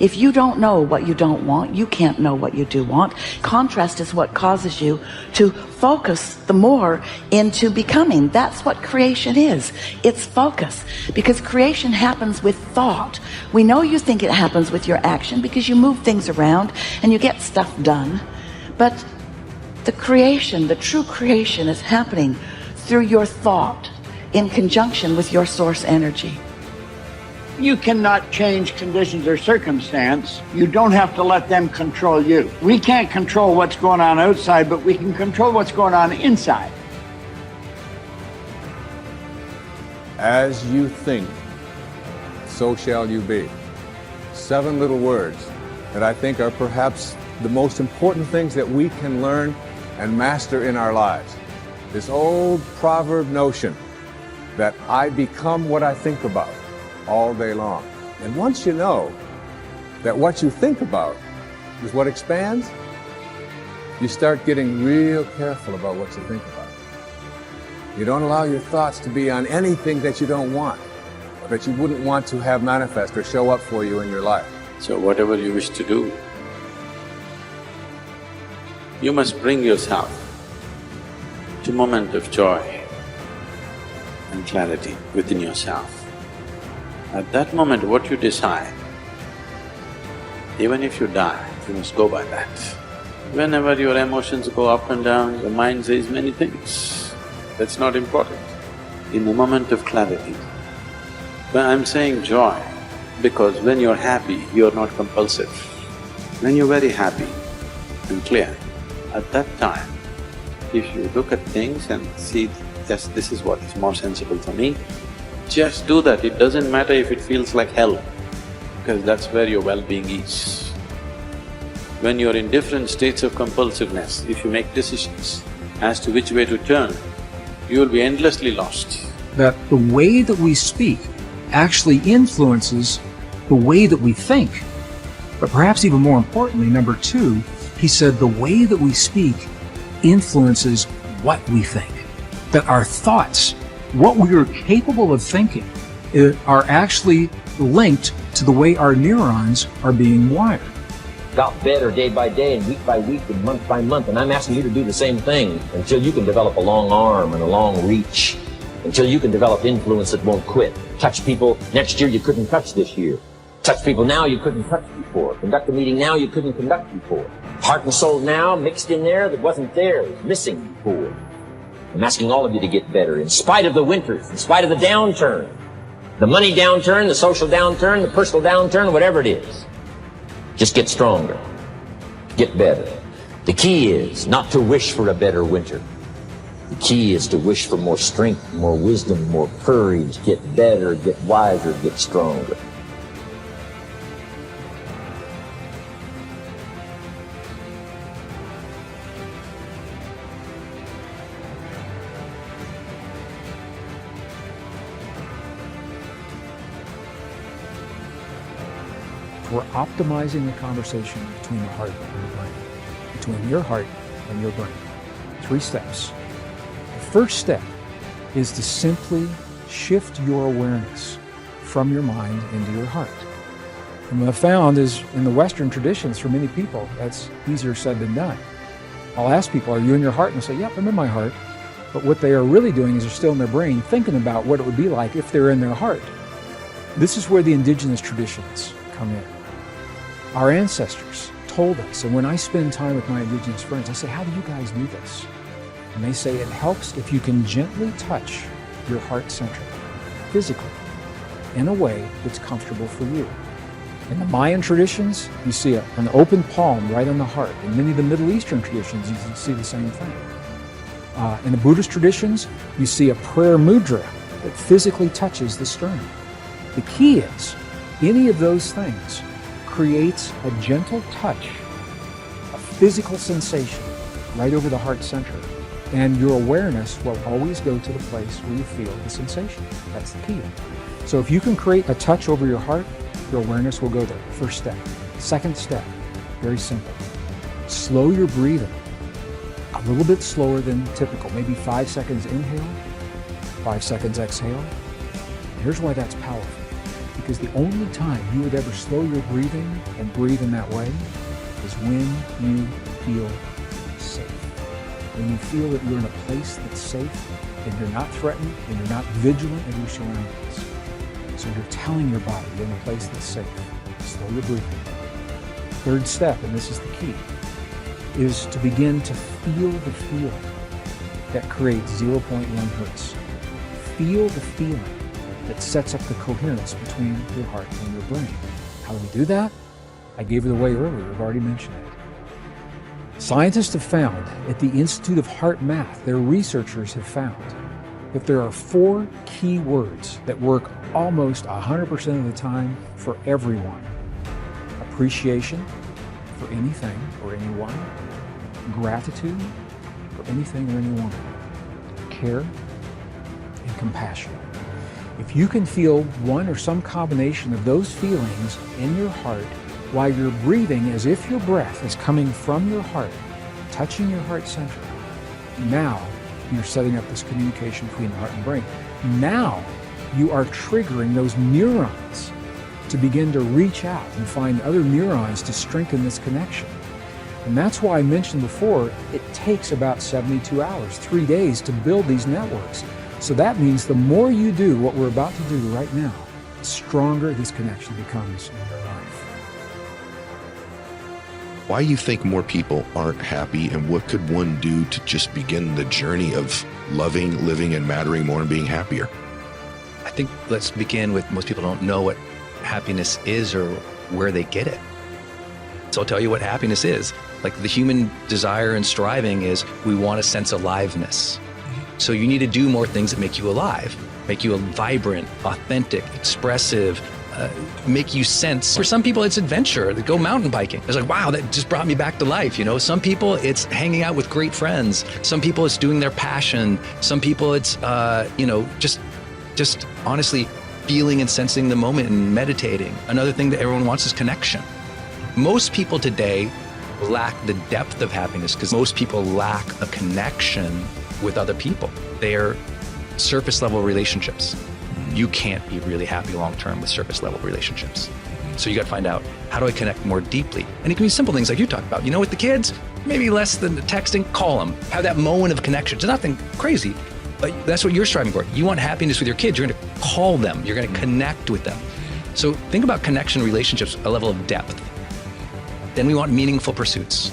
If you don't know what you don't want, you can't know what you do want. Contrast is what causes you to focus the more into becoming. That's what creation is. It's focus. Because creation happens with thought. We know you think it happens with your action because you move things around and you get stuff done. But the creation, the true creation, is happening through your thought in conjunction with your source energy. You cannot change conditions or circumstance. You don't have to let them control you. We can't control what's going on outside, but we can control what's going on inside. As you think, so shall you be. 7 little words that I think are perhaps the most important things that we can learn and master in our lives. This old proverb notion that I become what I think about all day long. And once you know that what you think about is what expands, you start getting real careful about what you think about. You don't allow your thoughts to be on anything that you don't want, or that you wouldn't want to have manifest or show up for you in your life. So whatever you wish to do, you must bring yourself to a moment of joy and clarity within yourself. At that moment, what you decide, even if you die, you must go by that. Whenever your emotions go up and down, your mind says many things. That's not important. In the moment of clarity, when I'm saying joy, because when you're happy, you're not compulsive. When you're very happy and clear, at that time, if you look at things and see, yes, this is what is more sensible for me, just do that. It doesn't matter if it feels like hell, because that's where your well-being is. When you're in different states of compulsiveness, if you make decisions as to which way to turn, you will be endlessly lost. That the way that we speak actually influences the way that we think. But perhaps even more importantly, number 2, he said the way that we speak influences what we think. That our thoughts, what we are capable of thinking, are actually linked to the way our neurons are being wired. Got better day by day and week by week and month by month, and I'm asking you to do the same thing until you can develop a long arm and a long reach, until you can develop influence that won't quit. Touch people next year you couldn't touch this year. Touch people now you couldn't touch before. Conduct a meeting now you couldn't conduct before. Heart and soul now mixed in there that wasn't there, it was missing before. I'm asking all of you to get better in spite of the winters, in spite of the downturn. The money downturn, the social downturn, the personal downturn, whatever it is. Just get stronger. Get better. The key is not to wish for a better winter. The key is to wish for more strength, more wisdom, more courage, get better, get wiser, get stronger. We're optimizing the conversation between the heart and the brain, between your heart and your brain. 3 steps. The first step is to simply shift your awareness from your mind into your heart. And what I've found is in the Western traditions, for many people, that's easier said than done. I'll ask people, are you in your heart? And they'll say, yep, I'm in my heart. But what they are really doing is they're still in their brain thinking about what it would be like if they're in their heart. This is where the indigenous traditions come in. Our ancestors told us, and when I spend time with my indigenous friends, I say, how do you guys do this? And they say it helps if you can gently touch your heart center, physically, in a way that's comfortable for you. In the Mayan traditions, you see an open palm right on the heart. In many of the Middle Eastern traditions, you see the same thing. In the Buddhist traditions, you see a prayer mudra that physically touches the sternum. The key is, any of those things creates a gentle touch, a physical sensation right over the heart center, and your awareness will always go to the place where you feel the sensation. That's the key. So if you can create a touch over your heart, your awareness will go there. First step. Second step, very simple. Slow your breathing a little bit slower than typical, maybe 5 seconds inhale, 5 seconds exhale. Here's why that's powerful. because the only time you would ever slow your breathing and breathe in that way is when you feel safe. When you feel that you're in a place that's safe and you're not threatened and you're not vigilant of your surroundings. So you're telling your body you're in a place that's safe. Slow your breathing. Third step, and this is the key, is to begin to feel the feeling that creates 0.1 hertz. Feel the feeling that sets up the coherence between your heart and your brain. How do we do that? I gave it away earlier. I've already mentioned it. Scientists have found at the Institute of Heart Math, their researchers have found that there are 4 key words that work almost 100% of the time for everyone. Appreciation for anything or anyone. Gratitude for anything or anyone. Care and compassion. If you can feel one or some combination of those feelings in your heart while you're breathing as if your breath is coming from your heart, touching your heart center, now you're setting up this communication between the heart and brain. Now you are triggering those neurons to begin to reach out and find other neurons to strengthen this connection. And that's why I mentioned before, it takes about 72 hours, 3 days to build these networks. So that means the more you do what we're about to do right now, the stronger this connection becomes in your life. Why do you think more people aren't happy, and what could one do to just begin the journey of loving, living, and mattering more and being happier? I think let's begin with most people don't know what happiness is or where they get it. So I'll tell you what happiness is. Like the human desire and striving is we want a sense of aliveness. So you need to do more things that make you alive, make you vibrant, authentic, expressive, make you sense. For some people, it's adventure. They go mountain biking. It's like, wow, that just brought me back to life. You know, some people it's hanging out with great friends. Some people it's doing their passion. Some people it's, just honestly feeling and sensing the moment and meditating. Another thing that everyone wants is connection. Most people today lack the depth of happiness because most people lack a connection with other people. They're surface level relationships. You can't be really happy long term with surface level relationships. So you got to find out, how do I connect more deeply? And it can be simple things like you talked about. You know, with the kids, maybe less than the texting, call them. Have that moment of connection. It's nothing crazy, but that's what you're striving for. You want happiness with your kids. You're going to call them. You're going to connect with them. So think about connection relationships, a level of depth. Then we want meaningful pursuits.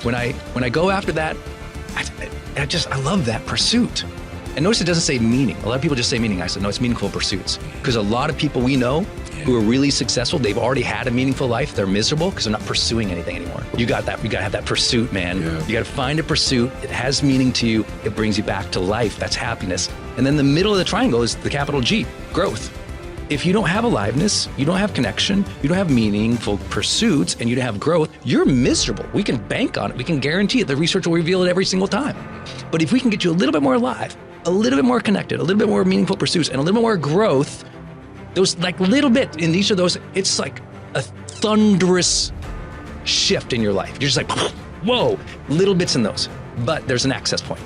When I go after that, I love that pursuit. And notice it doesn't say meaning. A lot of people just say meaning. I said, no, it's meaningful pursuits. Because a lot of people we know who are really successful, they've already had a meaningful life. They're miserable because they're not pursuing anything anymore. You got that. You got to have that pursuit, man. Yeah. You got to find a pursuit. It has meaning to you. It brings you back to life. That's happiness. And then the middle of the triangle is the capital G, growth. If you don't have aliveness, you don't have connection, you don't have meaningful pursuits, and you don't have growth, you're miserable. We can bank on it. We can guarantee it. The research will reveal it every single time. But if we can get you a little bit more alive, a little bit more connected, a little bit more meaningful pursuits, and a little bit more growth, those like little bit in each of those, it's like a thunderous shift in your life. You're just like, whoa, little bits in those. But there's an access point.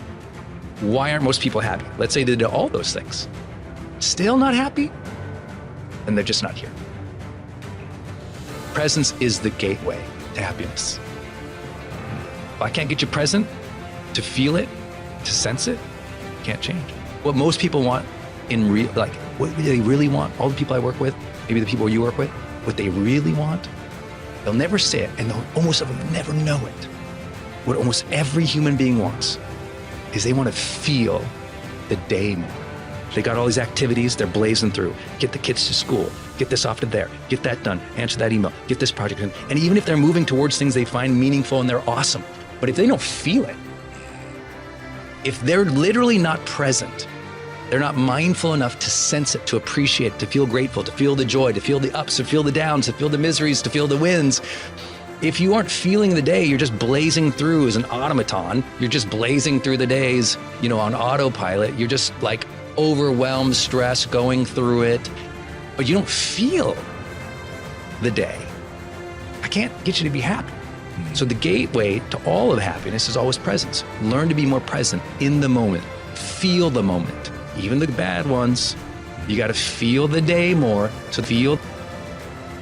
Why aren't most people happy? Let's say they did all those things. Still not happy? And they're just not here. Presence is the gateway to happiness. If I can't get you present, to feel it, to sense it, you can't change. What most people want in real, like what they really want, all the people I work with, maybe the people you work with, what they really want, they'll never say it, and they'll almost never know it. What almost every human being wants is they want to feel the day more. They got all these activities, they're blazing through. Get the kids to school, get this off to there, get that done, answer that email, get this project done. And even if they're moving towards things they find meaningful and they're awesome, but if they don't feel it, if they're literally not present, they're not mindful enough to sense it, to appreciate it, to feel grateful, to feel the joy, to feel the ups, to feel the downs, to feel the miseries, to feel the wins. If you aren't feeling the day, you're just blazing through as an automaton. You're just blazing through the days, on autopilot. You're just like overwhelmed, stressed, going through it, but you don't feel the day. I can't get you to be happy. So the gateway to all of happiness is always presence. Learn to be more present in the moment. Feel the moment, even the bad ones. You got to feel the day more to feel